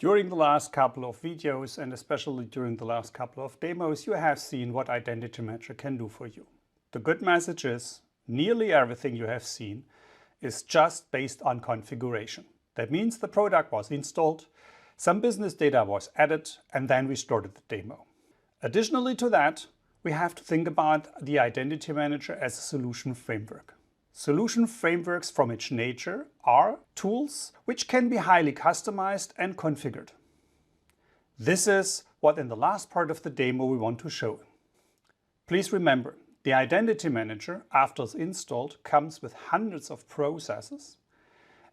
During the last couple of videos and especially during the last couple of demos, you have seen what Identity Manager can do for you. The good message is nearly everything you have seen is just based on configuration. That means the product was installed, some business data was added, and then we started the demo. Additionally to that, we have to think about the Identity Manager as a solution framework. Solution frameworks from its nature are tools which can be highly customized and configured. This is what in the last part of the demo we want to show. Please remember, the Identity Manager, after it's installed, comes with hundreds of processes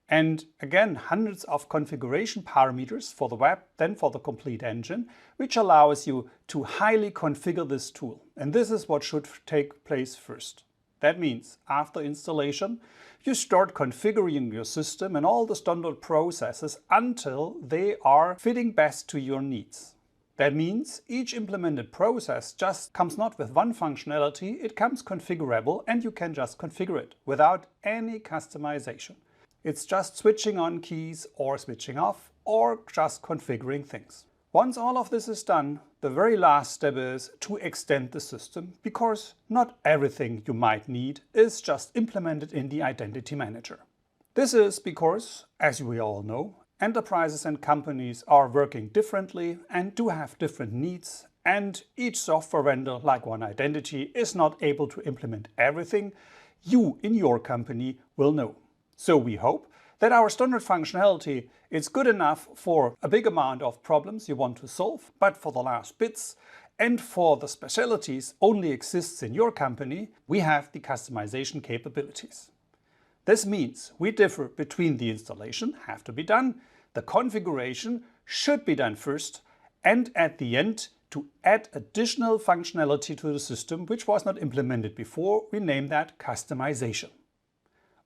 and again hundreds of configuration parameters for the web, then for the complete engine, which allows you to highly configure this tool. And this is what should take place first. That means after installation, you start configuring your system and all the standard processes until they are fitting best to your needs. That means each implemented process just comes not with one functionality, it comes configurable and you can just configure it without any customization. It's just switching on keys or switching off or just configuring things. Once all of this is done, the very last step is to extend the system, because not everything you might need is just implemented in the Identity Manager. This is because, as we all know, enterprises and companies are working differently and do have different needs, and each software vendor like OneIdentity is not able to implement everything you in your company will know. So we hope that our standard functionality is good enough for a big amount of problems you want to solve, but for the last bits and for the specialties only exists in your company, we have the customization capabilities. This means we differ between the installation, have to be done, the configuration should be done first, and at the end to add additional functionality to the system which was not implemented before, we name that customization.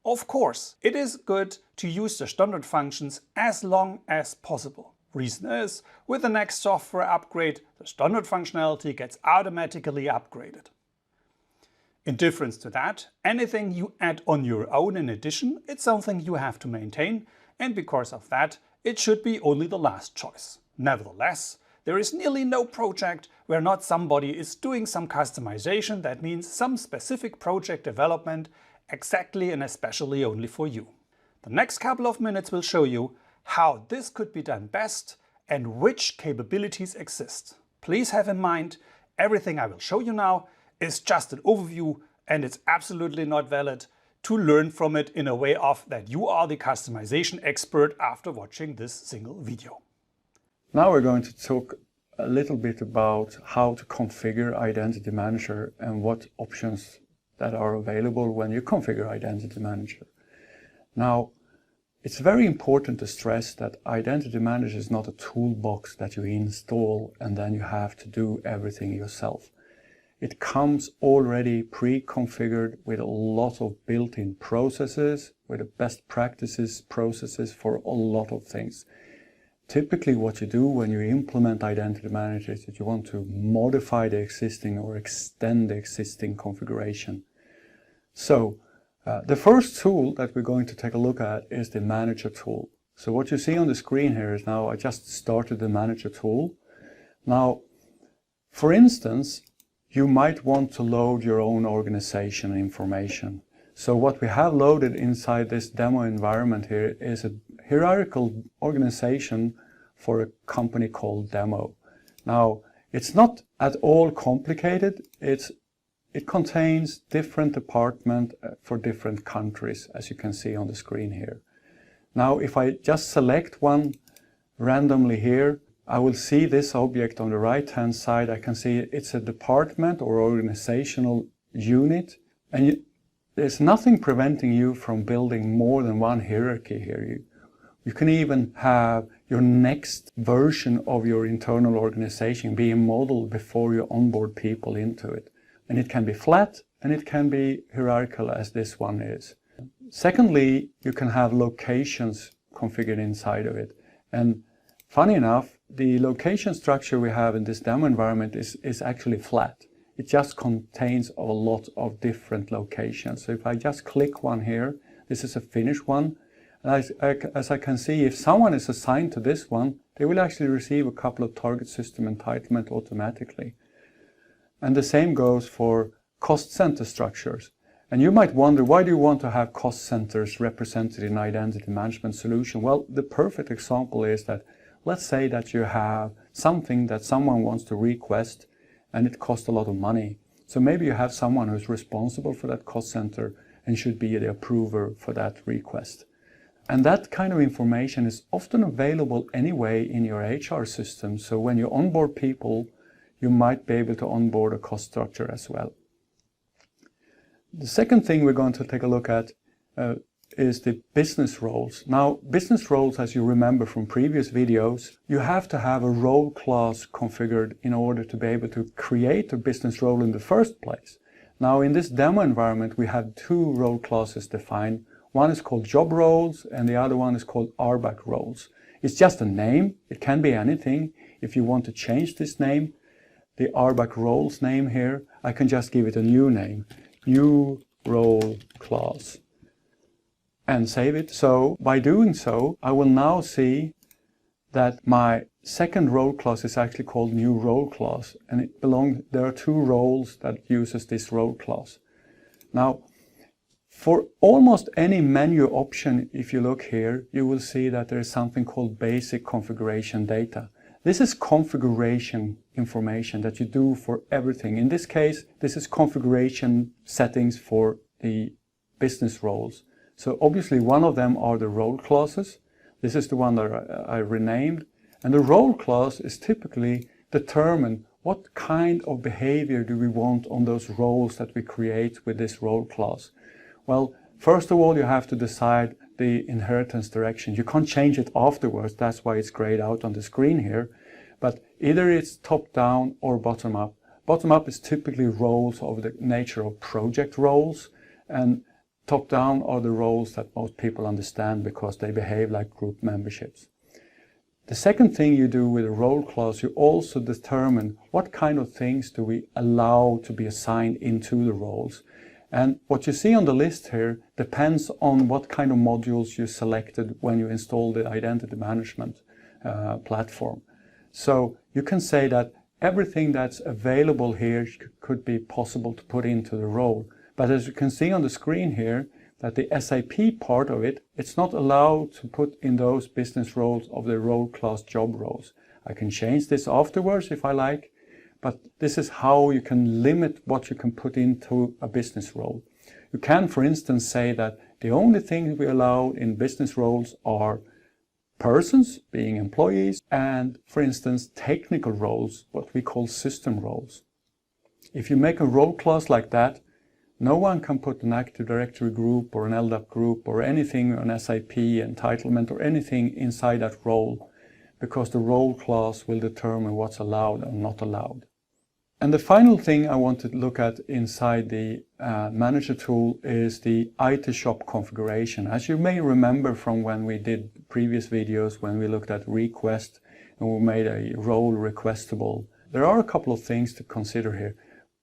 Of course, it is good to use the standard functions as long as possible. Reason is, with the next software upgrade, the standard functionality gets automatically upgraded. In difference to that, anything you add on your own in addition, it's something you have to maintain, and because of that, it should be only the last choice. Nevertheless, there is nearly no project where not somebody is doing some customization, that means some specific project development exactly and especially only for you. The next couple of minutes will show you how this could be done best and which capabilities exist. Please have in mind, everything I will show you now is just an overview and it's absolutely not valid to learn from it in a way of that you are the customization expert after watching this single video. Now we're going to talk a little bit about how to configure Identity Manager and what options that are available when you configure Identity Manager. Now, it's very important to stress that Identity Manager is not a toolbox that you install and then you have to do everything yourself. It comes already pre-configured with a lot of built-in processes, with the best practices processes for a lot of things. Typically what you do when you implement Identity Manager is that you want to modify the existing or extend the existing configuration. So the first tool that we're going to take a look at is the Manager tool. So what you see on the screen here is now I just started the Manager tool. Now, for instance, you might want to load your own organization information. So what we have loaded inside this demo environment here is a hierarchical organization for a company called Demo. Now, it's not at all complicated. It contains different departments for different countries, as you can see on the screen here. Now, if I just select one randomly here, I will see this object on the right-hand side. I can see it's a department or organizational unit, and there's nothing preventing you from building more than one hierarchy here. You can even have your next version of your internal organization being modeled before you onboard people into it. And it can be flat and it can be hierarchical as this one is. Secondly, you can have locations configured inside of it. And funny enough, the location structure we have in this demo environment is actually flat. It just contains a lot of different locations. So if I just click one here, this is a finished one. And as I can see, if someone is assigned to this one, they will actually receive a couple of target system entitlement automatically. And the same goes for cost center structures. And you might wonder, why do you want to have cost centers represented in identity management solution? Well, the perfect example is that, let's say that you have something that someone wants to request and it costs a lot of money. So maybe you have someone who's responsible for that cost center and should be the approver for that request. And that kind of information is often available anyway in your HR system. So when you onboard people, you might be able to onboard a cost structure as well. The second thing we're going to take a look at is the business roles. Now, business roles, as you remember from previous videos, you have to have a role class configured in order to be able to create a business role in the first place. Now, in this demo environment, we have two role classes defined. One is called job roles and the other one is called RBAC roles. It's just a name. It can be anything. If you want to change this name, the RBAC roles name here, I can just give it a new name. New role class, and save it. So by doing so, I will now see that my second role class is actually called new role class, and there are two roles that uses this role class. Now, for almost any menu option, if you look here, you will see that there is something called basic configuration data. This is configuration information that you do for everything. In this case, this is configuration settings for the business roles. So obviously one of them are the role classes. This is the one that I renamed. And the role class is typically determine what kind of behavior do we want on those roles that we create with this role class. Well, first of all, you have to decide the inheritance direction. You can't change it afterwards. That's why it's grayed out on the screen here. But either it's top down or bottom up. Bottom up is typically roles of the nature of project roles, and top down are the roles that most people understand because they behave like group memberships. The second thing you do with a role class, you also determine what kind of things do we allow to be assigned into the roles. And what you see on the list here depends on what kind of modules you selected when you install the identity management platform. So you can say that everything that's available here could be possible to put into the role. But as you can see on the screen here, that the SAP part of it, it's not allowed to put in those business roles of the role class job roles. I can change this afterwards if I like, but this is how you can limit what you can put into a business role. You can, for instance, say that the only things we allow in business roles are persons, being employees, and, for instance, technical roles, what we call system roles. If you make a role class like that, no one can put an Active Directory group or an LDAP group or anything on SAP entitlement or anything inside that role, because the role class will determine what's allowed and not allowed. And the final thing I want to look at inside the Manager tool is the IT shop configuration. As you may remember from when we did previous videos, when we looked at request and we made a role requestable, there are a couple of things to consider here.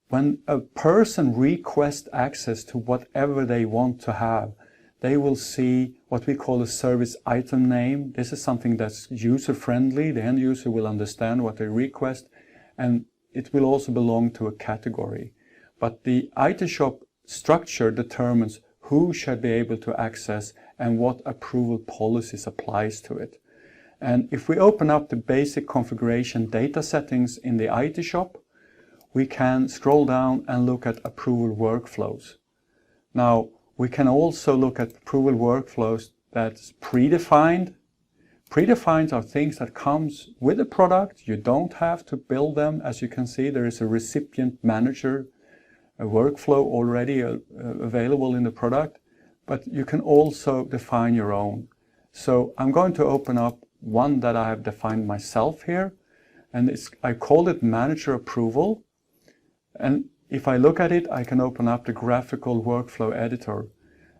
When a person requests access to whatever they want to have, they will see what we call a service item name. This is something that's user-friendly. The end user will understand what they request, and it will also belong to a category. But the IT shop structure determines who should be able to access and what approval policies applies to it. And if we open up the basic configuration data settings in the IT shop, we can scroll down and look at approval workflows. Now, we can also look at approval workflows that's predefined. Predefined are things that comes with the product. You don't have to build them. As you can see, there is a recipient manager, a workflow already available in the product, but you can also define your own. So I'm going to open up one that I have defined myself here, and I call it Manager Approval. And if I look at it, I can open up the graphical workflow editor.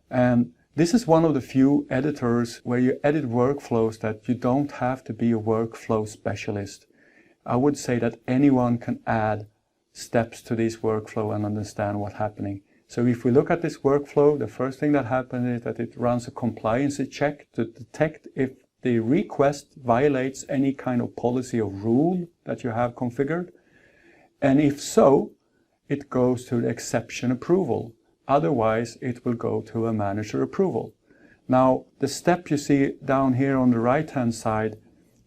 And this is one of the few editors where you edit workflows that you don't have to be a workflow specialist. I would say that anyone can add steps to this workflow and understand what's happening. So if we look at this workflow, the first thing that happens is that it runs a compliance check to detect if the request violates any kind of policy or rule that you have configured. And if so, it goes to the exception approval. Otherwise, it will go to a manager approval. Now, the step you see down here on the right-hand side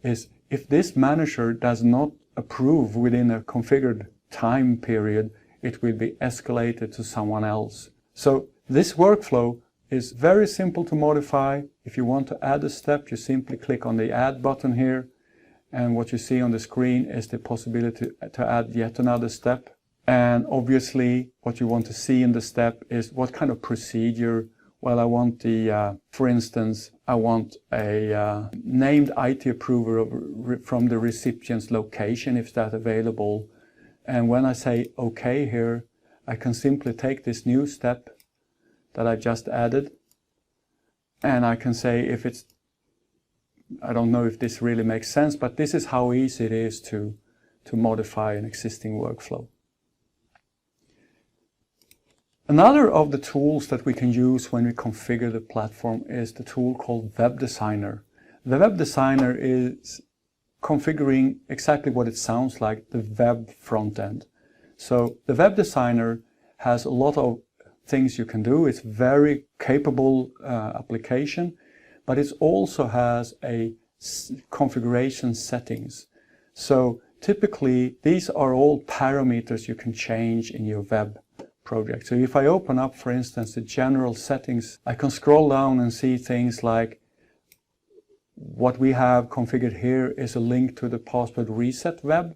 is if this manager does not approve within a configured time period, it will be escalated to someone else. So this workflow is very simple to modify. If you want to add a step, you simply click on the Add button here. And what you see on the screen is the possibility to add yet another step. And obviously, what you want to see in the step is what kind of procedure. Well, I want the, for instance, I want a named IT approver from the recipient's location, if that's available. And when I say OK here, I can simply take this new step that I just added, and I can say if it's, I don't know if this really makes sense, but this is how easy it is to modify an existing workflow. Another of the tools that we can use when we configure the platform is the tool called Web Designer. The Web Designer is configuring exactly what it sounds like, the web front end. So the Web Designer has a lot of things you can do. It's very capable application, but it also has a configuration settings. So typically these are all parameters you can change in your web project. So if I open up, for instance, the general settings, I can scroll down and see things like what we have configured here is a link to the password reset web,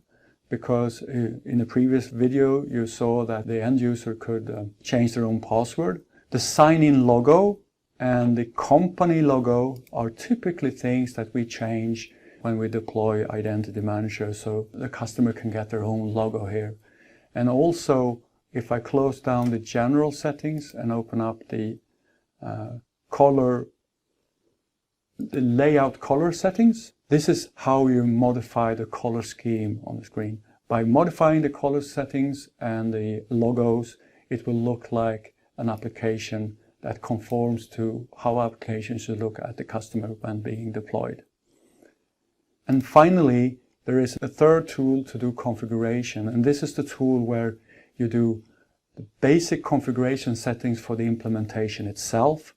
because in the previous video you saw that the end user could change their own password. The sign-in logo and the company logo are typically things that we change when we deploy Identity Manager, so the customer can get their own logo here. And also, if I close down the general settings and open up the layout color settings, this is how you modify the color scheme on the screen. By modifying the color settings and the logos, it will look like an application that conforms to how applications should look at the customer when being deployed. And finally, there is a third tool to do configuration, and this is the tool where you do the basic configuration settings for the implementation itself.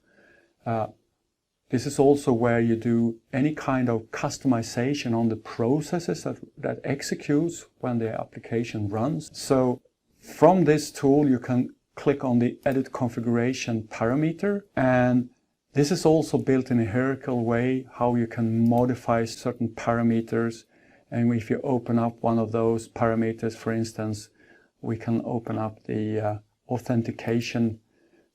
This is also where you do any kind of customization on the processes that executes when the application runs. So from this tool you can click on the Edit Configuration parameter, and this is also built in a hierarchical way, how you can modify certain parameters. And if you open up one of those parameters, for instance, we can open up the authentication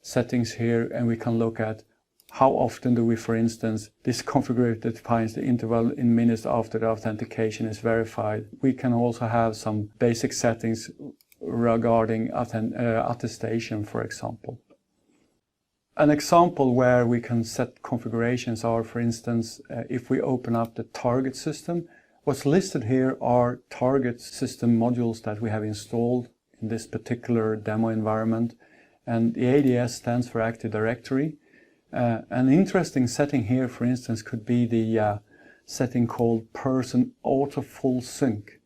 settings here, and we can look at how often do we, for instance, this configurator defines the interval in minutes after the authentication is verified. We can also have some basic settings regarding attestation, for example. An example where we can set configurations are, for instance, if we open up the target system. What's listed here are target system modules that we have installed in this particular demo environment, and the ADS stands for Active Directory. An interesting setting here, for instance, could be the setting called Person Auto Full Sync.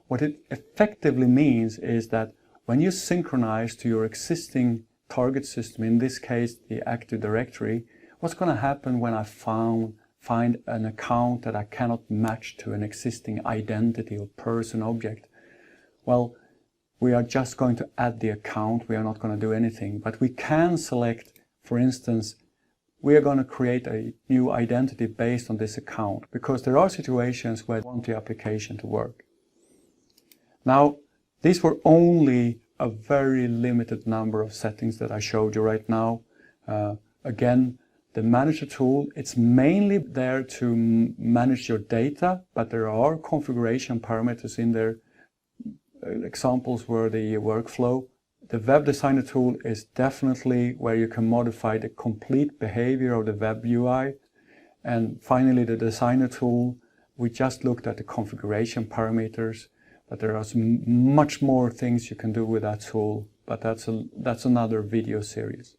What it effectively means is that when you synchronize to your existing target system, in this case the Active Directory, what's going to happen when I find an account that I cannot match to an existing identity or person object? Well, we are just going to add the account. We are not going to do anything, but we can select, for instance, we are going to create a new identity based on this account, because there are situations where we want the application to work. Now, these were only a very limited number of settings that I showed you right now. Again, the Manager tool, it's mainly there to manage your data, but there are configuration parameters in there. Examples were the workflow. The Web Designer tool is definitely where you can modify the complete behavior of the web UI. And finally, the Designer tool, we just looked at the configuration parameters, but there are much more things you can do with that tool, but that's another video series.